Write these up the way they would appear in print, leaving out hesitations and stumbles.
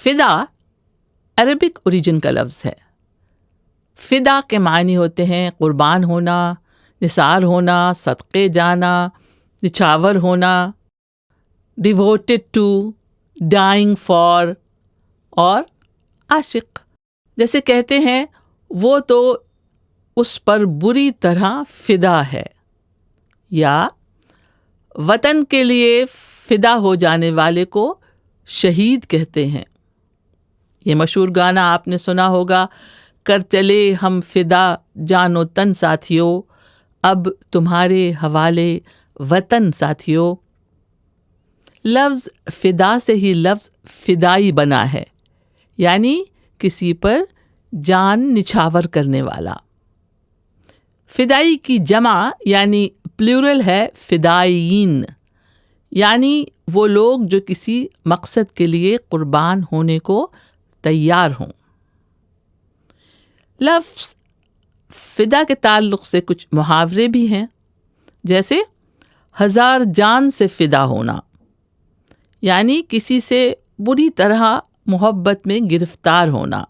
فدا Arabic origin کا لفظ ہے. فدا کے معنی ہوتے ہیں قربان ہونا، نثار ہونا، صدقے جانا، نچھاور ہونا، ڈیووٹڈ ٹو، ڈائنگ فار، اور عاشق. جیسے کہتے ہیں وہ تو اس پر بری طرح فدا ہے، یا وطن کے لیے فدا ہو جانے والے کو شہید کہتے ہیں. یہ مشہور گانا آپ نے سنا ہوگا، کر چلے ہم فدا جان و تن ساتھیو، اب تمہارے حوالے وطن ساتھیو. لفظ فدا سے ہی لفظ فدائی بنا ہے، یعنی کسی پر جان نچھاور کرنے والا. فدائی کی جمع یعنی پلیورل ہے فدائین، یعنی وہ لوگ جو کسی مقصد کے لیے قربان ہونے کو تیار ہوں. لفظ فدا کے تعلق سے کچھ محاورے بھی ہیں، جیسے ہزار جان سے فدا ہونا، یعنی کسی سے بری طرح محبت میں گرفتار ہونا.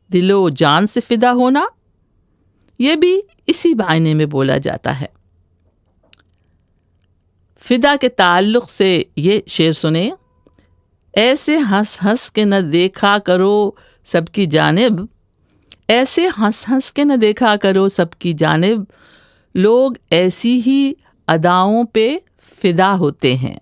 دل و جان سے فدا ہونا، یہ بھی اسی معنی میں بولا جاتا ہے. فدا کے تعلق سے یہ شعر سنیں: ایسے ہنس ہنس کے نہ دیکھا کرو سب کی جانب، ایسے ہنس ہنس کے نہ دیکھا کرو سب کی جانب، لوگ ایسی ہی اداؤں پہ فدا ہوتے ہیں.